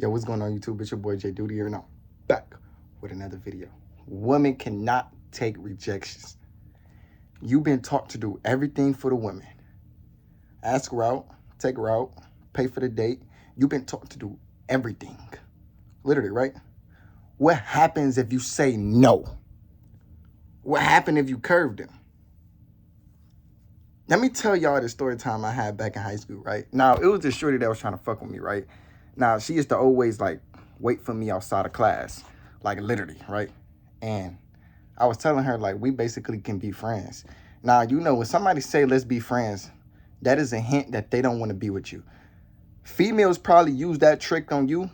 Yo, what's going on YouTube? It's your boy Jayyduty here, and I'm back with another video. Women cannot take rejections. You've been taught to do everything for the women. Ask her out, take her out, pay for the date. You've been taught to do everything. Literally, right? What happens if you say no? What happened if you curved them? Let me tell y'all the story time I had back in high school, right? Now, it was this shorty that was trying to fuck with me, right? Now, she used to always, wait for me outside of class. Literally, right? And I was telling her, we basically can be friends. Now, when somebody say, let's be friends, that is a hint that they don't want to be with you. Females probably use that trick on you,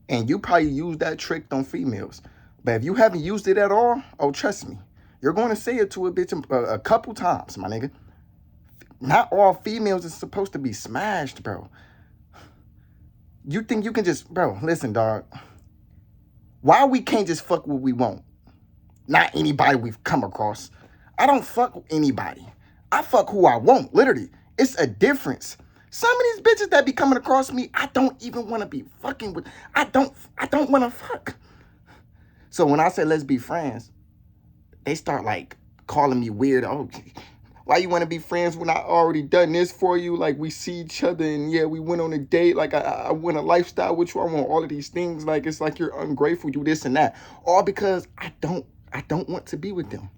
and you probably use that trick on females. But if you haven't used it at all, oh, trust me, you're going to say it to a bitch a couple times, my nigga. Not all females is supposed to be smashed, bro. You think you can just, bro, listen, dog. Why we can't just fuck what we want? Not anybody we've come across. I don't fuck with anybody. I fuck who I want, literally. It's a difference. Some of these bitches that be coming across me, I don't even want to be fucking with. I don't want to fuck. So when I say let's be friends, they start calling me weird. Oh, why you want to be friends when I already done this for you? We see each other and yeah, we went on a date. I went a lifestyle with you. I want all of these things. It's like you're ungrateful, you this and that. All because I don't want to be with them.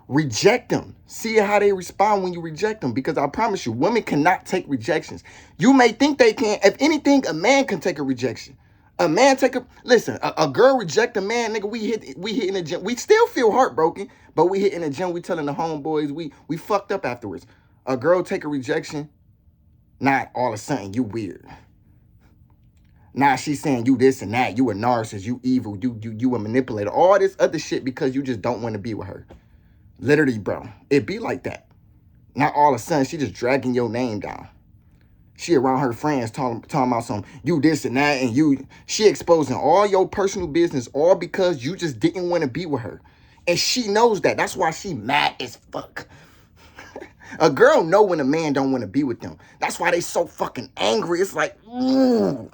Reject them. See how they respond when you reject them. Because I promise you, women cannot take rejections. You may think they can. If anything, a man can take a rejection. A man listen, a girl reject a man, nigga, we hit in the gym. We still feel heartbroken, but we hit in the gym, we telling the homeboys, we fucked up afterwards. A girl take a rejection, not all of a sudden, you weird. Now she's saying you this and that, you a narcissist, you evil, you a manipulator, all this other shit because you just don't want to be with her. Literally, bro, it be like that. Not all of a sudden, she just dragging your name down. She around her friends talking about some you this and that, and she exposing all your personal business, all because you just didn't want to be with her. And she knows that. That's why she mad as fuck. A girl know when a man don't want to be with them. That's why they so fucking angry. It's like, fuck,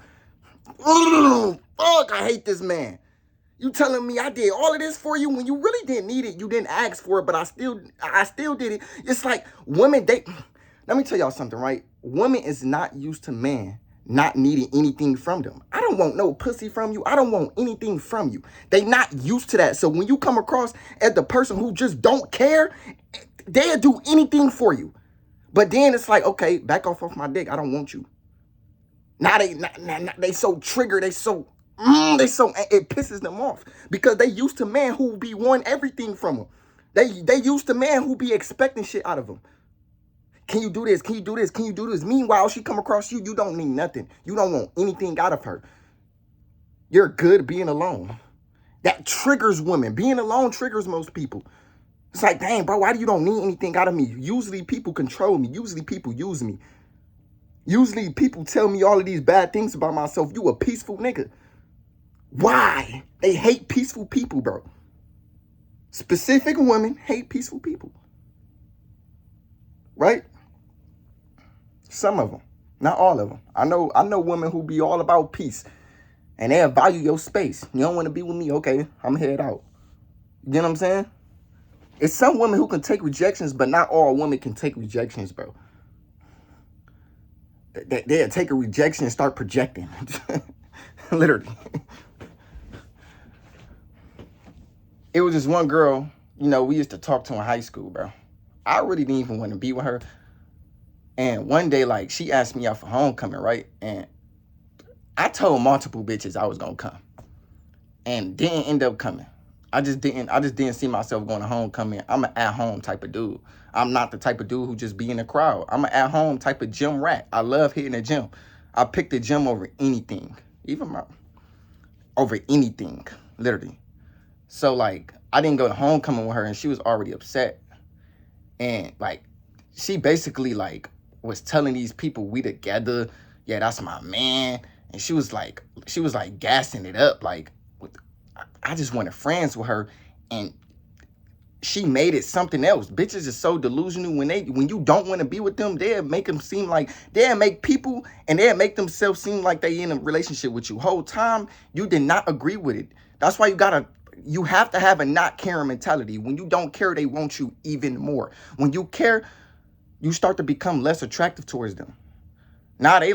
I hate this man. You telling me I did all of this for you when you really didn't need it. You didn't ask for it, but I still did it. It's like women, let me tell y'all something, right? Women is not used to man not needing anything from them. I don't want no pussy from you. I don't want anything from you. They not used to that. So when you come across as the person who just don't care, they'll do anything for you. But then it's like, okay, back off my dick. I don't want you. Now they so triggered. It pisses them off because they used to man who be wanting everything from them. They used to man who be expecting shit out of them. Can you do this? Can you do this? Can you do this? Meanwhile, she come across you, you don't need nothing. You don't want anything out of her. You're good being alone. That triggers women. Being alone triggers most people. It's like, dang, bro, why do you don't need anything out of me? Usually people control me. Usually people use me. Usually people tell me all of these bad things about myself. You a peaceful nigga. Why? They hate peaceful people, bro. Specific women hate peaceful people. Right? Some of them, not all of them. I know women who be all about peace, and they'll value your space. You don't want to be with me? Okay, I'm head out. You know what I'm saying? It's some women who can take rejections, but not all women can take rejections, bro. They'll take a rejection and start projecting. Literally. It was this one girl, we used to talk to in high school, bro. I really didn't even want to be with her. And one day, she asked me out for homecoming, right? And I told multiple bitches I was gonna come, and didn't end up coming. I just didn't see myself going to homecoming. I'm an at-home type of dude. I'm not the type of dude who just be in the crowd. I'm an at-home type of gym rat. I love hitting the gym. I pick the gym over anything, over anything, literally. So I didn't go to homecoming with her, and she was already upset. And she basically was telling these people we together. Yeah, that's my man. And she was gassing it up. I just wanted friends with her. And she made it something else. Bitches is so delusional when you don't want to be with them, they'll make them seem like they'll make people and they'll make themselves seem like they in a relationship with you. Whole time you did not agree with it. That's why you have to have a not caring mentality. When you don't care, they want you even more. When you care, you start to become less attractive towards them. Now they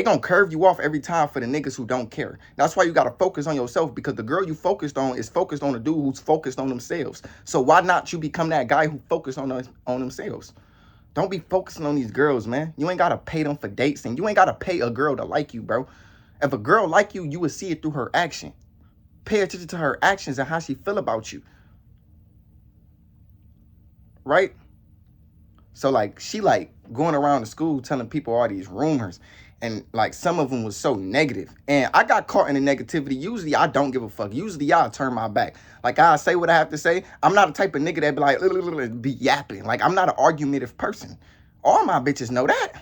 gonna curve you off every time for the niggas who don't care. That's why you gotta focus on yourself, because the girl you focused on is focused on a dude who's focused on themselves. So why not you become that guy who focused on themselves? Don't be focusing on these girls, man. You ain't gotta pay them for dates, and you ain't gotta pay a girl to like you, bro. If a girl like you, you would see it through her action. Pay attention to her actions and how she feel about you. Right? So like she like going around the school telling people all these rumors, and like some of them was so negative. And I got caught in the negativity. Usually I don't give a fuck. Usually I'll turn my back. Like I say what I have to say. I'm not the type of nigga that be like be yapping. Like I'm not an argumentative person. All my bitches know that.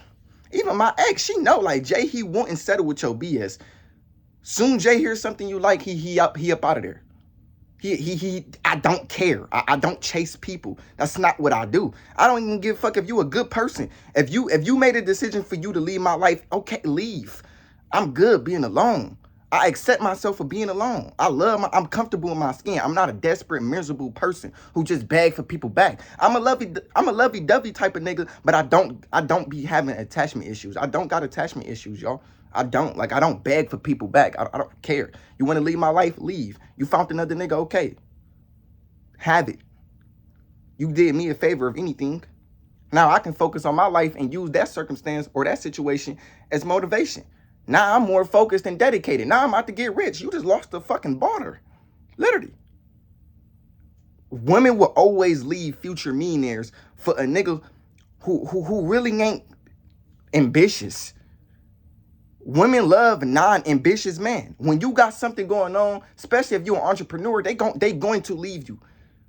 Even my ex, she know like Jay, he won't settle with your BS. Soon Jay hears something you like, he up out of there. I don't care. I don't chase people. That's not what I do. I don't even give a fuck if you a good person. If you made a decision for you to leave my life, okay, leave. I'm good being alone. I accept myself for being alone. I'm comfortable in my skin. I'm not a desperate, miserable person who just beg for people back. I'm a lovey-dovey type of nigga, but I don't be having attachment issues. I don't got attachment issues, y'all. I don't beg for people back. I don't care. You want to leave my life? Leave. You found another nigga? Okay. Have it. You did me a favor of anything. Now I can focus on my life and use that circumstance or that situation as motivation. Now I'm more focused and dedicated. Now I'm out to get rich. You just lost the fucking barter. Literally. Women will always leave future millionaires for a nigga who really ain't ambitious. Women love non-ambitious men. When you got something going on, especially if you're an entrepreneur, they going to leave you.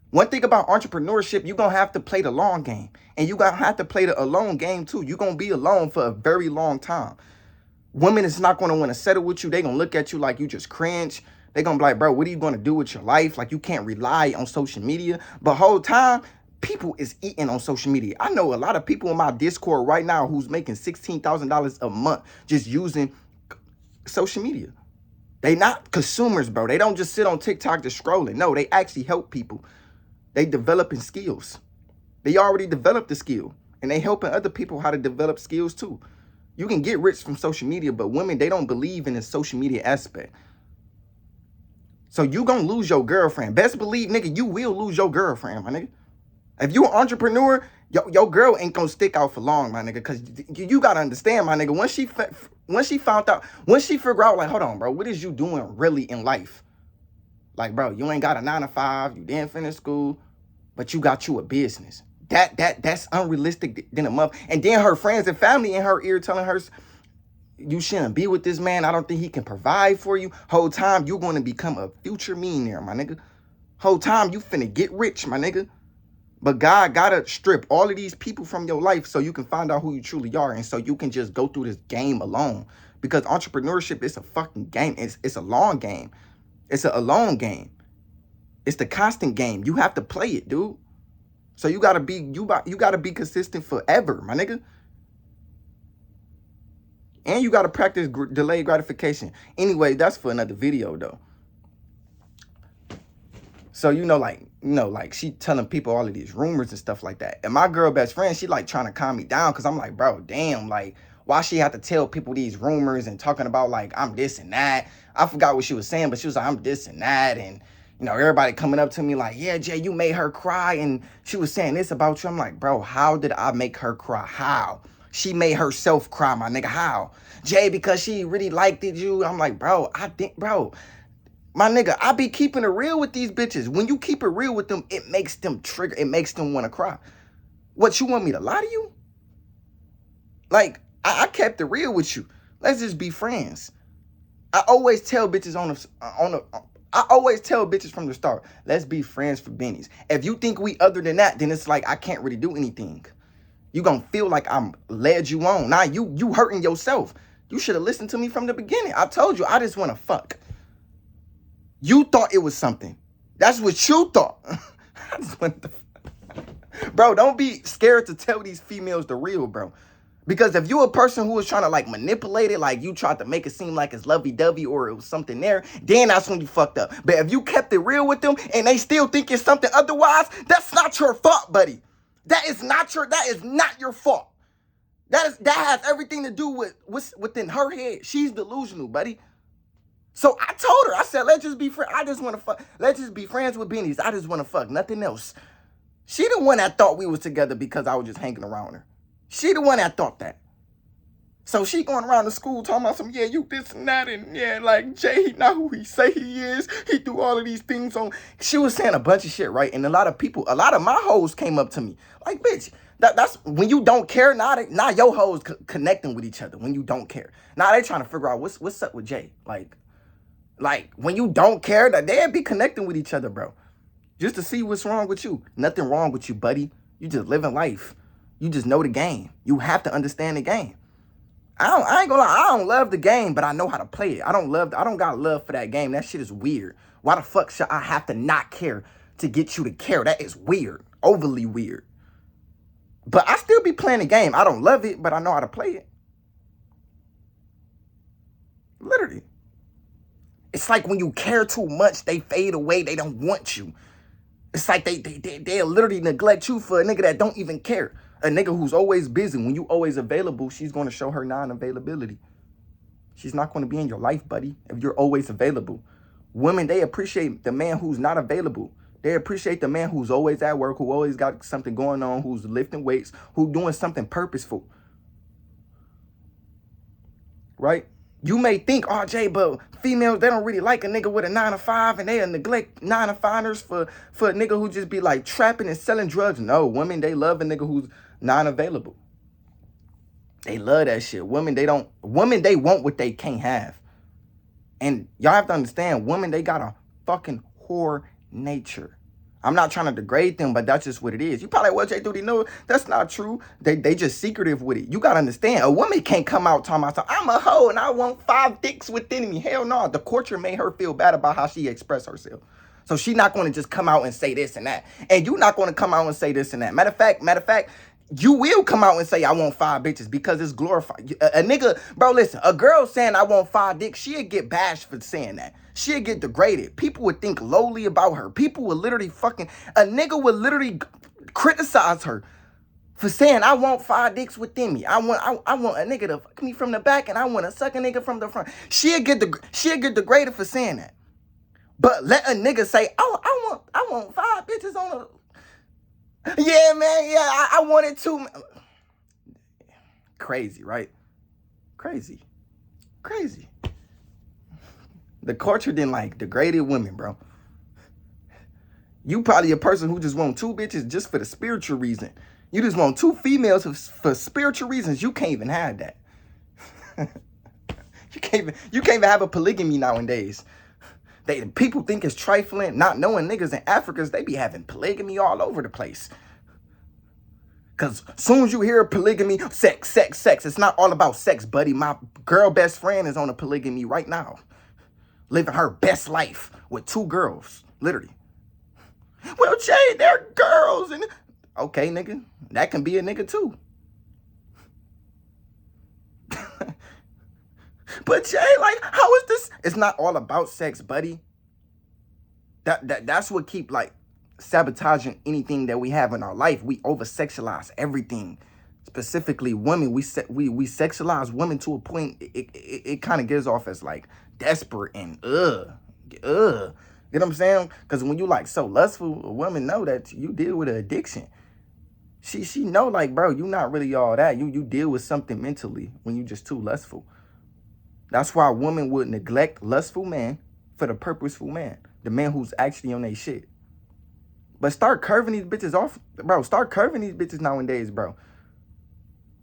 One thing about entrepreneurship, you're going to have to play the long game. And you're going to have to play the alone game too. You're going to be alone for a very long time. Women is not going to want to settle with you. They're going to look at you like you just cringe. They're going to be like, bro, what are you going to do with your life? Like you can't rely on social media. But whole time, people is eating on social media. I know a lot of people in my Discord right now who's making $16,000 a month just using social media. They not consumers, bro. They don't just sit on TikTok just scrolling. No, they actually help people. They developing skills. They already developed the skill, and they helping other people how to develop skills too. You can get rich from social media, but women, they don't believe in the social media aspect. So you gonna lose your girlfriend. Best believe, nigga, you will lose your girlfriend, my nigga. If you an entrepreneur, your girl ain't gonna stick out for long, my nigga, because you gotta understand, my nigga, once she found out, once she figure out, like, hold on, bro, what is you doing really in life? Like, bro, you ain't got a 9-to-5, you didn't finish school, but you got you a business. That's unrealistic than a month. And then her friends and family in her ear telling her, you shouldn't be with this man. I don't think he can provide for you. Whole time, you're going to become a future millionaire, my nigga. Whole time, you finna get rich, my nigga. But God gotta strip all of these people from your life so you can find out who you truly are, and so you can just go through this game alone. Because entrepreneurship is a fucking game. It's a long game. It's a long game. It's the constant game. You have to play it, dude. So you gotta be consistent forever, my nigga. And you gotta practice delayed gratification. Anyway, that's for another video though. So like she telling people all of these rumors and stuff like that. And my girl best friend, she like trying to calm me down, because I'm like, bro, damn, like why she have to tell people these rumors and talking about like I'm this and that. I forgot what she was saying, but she was like, I'm this and that, and everybody coming up to me like, yeah, Jay, you made her cry, and she was saying this about you. I'm like, bro, how did I make her cry? How? She made herself cry, my nigga. How? Jay, because she really liked it, you. I'm like, bro, my nigga, I be keeping it real with these bitches. When you keep it real with them, it makes them trigger. It makes them want to cry. What, you want me to lie to you? Like, I kept it real with you. Let's just be friends. I always tell bitches I always tell bitches from the start, let's be friends for bennies. If you think we other than that, then it's like I can't really do anything. You gonna feel like I'm led you on. Nah, you hurting yourself. You should have listened to me from the beginning. I told you I just want to fuck. You thought it was something. That's what you thought. I just wanted to... Bro, don't be scared to tell these females the real, bro. Because if you a person who was trying to like manipulate it, like you tried to make it seem like it's lovey-dovey or it was something there, then that's when you fucked up. But if you kept it real with them and they still think it's something otherwise, that's not your fault, buddy. That is not your fault. That has everything to do with what's within her head. She's delusional, buddy. So I told her, I said, let's just be friends. I just want to fuck. Let's just be friends with Benny's. I just want to fuck, nothing else. She the one that thought we was together because I was just hanging around her. She the one that thought that. So she going around the school talking about some, yeah, you this and that, and yeah, like Jay, he not who he say he is. He do all of these things on. She was saying a bunch of shit, right? And a lot of my hoes came up to me like, bitch, that's when you don't care. Now your hoes connecting with each other when you don't care. Now they trying to figure out what's up with Jay. Like when you don't care, that they'd be connecting with each other, bro. Just to see what's wrong with you. Nothing wrong with you, buddy. You just living life. You just know the game. You have to understand the game. I ain't gonna lie, I don't love the game, but I know how to play it. I don't got love for that game. That shit is weird. Why the fuck should I have to not care to get you to care? That is weird. Overly weird. But I still be playing the game. I don't love it, but I know how to play it. Literally. It's like when you care too much, they fade away. They don't want you. It's like they'll literally neglect you for a nigga that don't even care. A nigga who's always busy. When you always available, she's going to show her non-availability. She's not going to be in your life, buddy, if you're always available. Women, they appreciate the man who's not available. They appreciate the man who's always at work, who always got something going on, who's lifting weights, who's doing something purposeful. Right? You may think, oh, Jay, but females, they don't really like a nigga with a 9-to-5 and they'll neglect 9-to-5ers for a nigga who just be like trapping and selling drugs. No, women, they love a nigga who's non-available. They love that shit. Women, they want what they can't have. And y'all have to understand, women, they got a fucking whore nature. I'm not trying to degrade them, but that's just what it is. You probably, well, Jayyduty, no, that's not true. They just secretive with it. You got to understand, a woman can't come out talking about, I'm a hoe and I want 5 dicks within me. Hell no. The culture made her feel bad about how she expressed herself. So she's not going to just come out and say this and that. And you're not going to come out and say this and that. Matter of fact, you will come out and say, I want 5 bitches because it's glorified. A nigga, bro, listen, a girl saying I want 5 dicks, she'll get bashed for saying that. She'll get degraded. People would think lowly about her. People would literally a nigga would literally criticize her for saying, I want 5 dicks within me. I want a nigga to fuck me from the back and I want to suck a nigga from the front. She'll get degraded for saying that. But let a nigga say, oh, I want 5 bitches on a... Yeah, man, yeah, I wanted to. Crazy, right? Crazy. The culture didn't like degraded women, bro. You probably a person who just want 2 bitches just for the spiritual reason. You just want 2 females for spiritual reasons. You can't even have that. You can't even have a polygamy nowadays. People think it's trifling, not knowing niggas in Africa, they be having polygamy all over the place. Because as soon as you hear polygamy, sex. It's not all about sex, buddy. My girl best friend is on a polygamy right now. Living her best life with 2 girls, literally. Well, Jay, they're girls. Okay, nigga, that can be a nigga too. But Jay, like, how is this? It's not all about sex, buddy. That's what keep like sabotaging anything that we have in our life. We over-sexualize everything. Specifically women, we sexualize women to a point it kind of gives off as like desperate and You know what I'm saying? Because when you like so lustful, a woman know that you deal with an addiction. She know like, bro, you not really all that. You deal with something mentally when you just too lustful. That's why women would neglect lustful man for the purposeful man. The man who's actually on their shit. But start curving these bitches off, bro. Start curving these bitches nowadays, bro.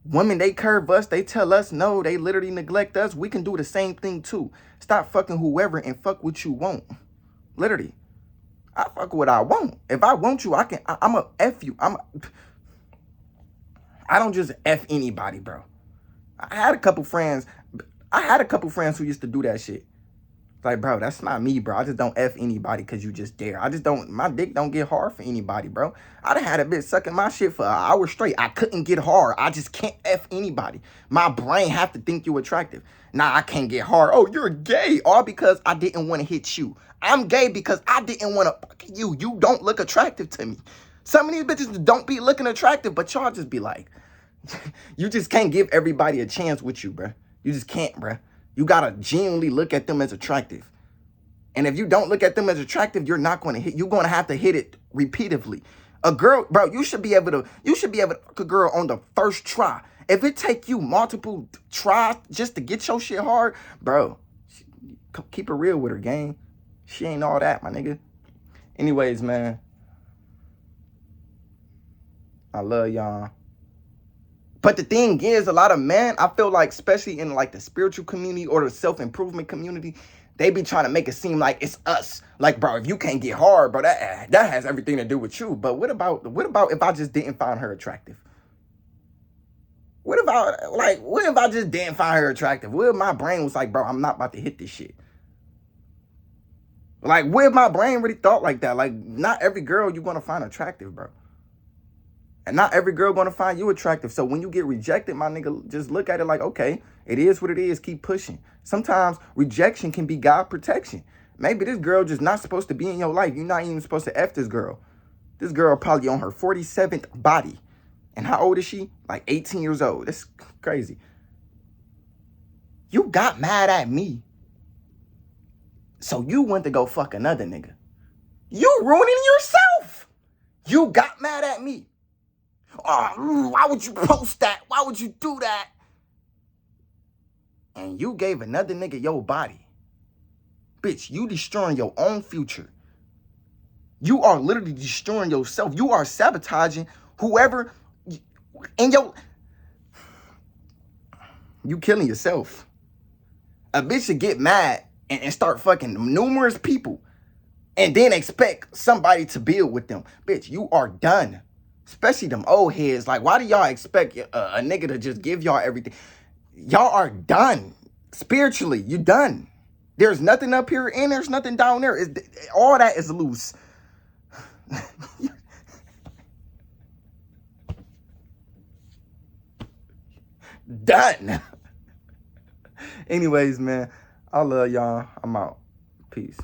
Women, they curve us. They tell us no. They literally neglect us. We can do the same thing too. Stop fucking whoever and fuck what you want. Literally. I fuck what I want. If I want you, I'm a F you. I don't just F anybody, bro. I had a couple friends who used to do that shit. Like, bro, that's not me, bro. I just don't F anybody because you just dare. I just don't, my dick don't get hard for anybody, bro. I done had a bitch sucking my shit for an hour straight. I couldn't get hard. I just can't F anybody. My brain have to think you attractive. Nah, I can't get hard. Oh, you're gay. All because I didn't want to hit you. I'm gay because I didn't want to fuck you. You don't look attractive to me. Some of these bitches don't be looking attractive, but y'all just be like, you just can't give everybody a chance with you, bro. You just can't, bro. You gotta genuinely look at them as attractive. And if you don't look at them as attractive, you're not going to hit. You're going to have to hit it repeatedly. A girl, bro, you should be able to fuck a girl on the first try. If it take you multiple tries just to get your shit hard, bro, keep it real with her, gang. She ain't all that, my nigga. Anyways, man, I love y'all. But the thing is, a lot of men, I feel like, especially in like the spiritual community or the self-improvement community, they be trying to make it seem like it's us. Like, bro, if you can't get hard, bro, that has everything to do with you. But what about if I just didn't find her attractive? What if I just didn't find her attractive? What if my brain was like, bro, I'm not about to hit this shit? Like, what if my brain really thought like that? Like, not every girl you're gonna find attractive, bro. And not every girl gonna find you attractive. So when you get rejected, my nigga, just look at it like, okay, it is what it is. Keep pushing. Sometimes rejection can be God protection. Maybe this girl just not supposed to be in your life. You're not even supposed to F this girl. This girl probably on her 47th body. And how old is she? Like 18 years old. That's crazy. You got mad at me. So you went to go fuck another nigga. You ruining yourself. You got mad at me. Oh, why would you post that? Why would you do that? And you gave another nigga your body. Bitch, you destroying your own future. You are literally destroying yourself. You are sabotaging whoever in your... You killing yourself. A bitch should get mad and start fucking numerous people and then expect somebody to build with them. Bitch, you are done. Especially them old heads. Like, why do y'all expect a nigga to just give y'all everything? Y'all are done. Spiritually, you're done. There's nothing up here and there's nothing down there. All that is loose. Done. Anyways, man, I love y'all. I'm out. Peace.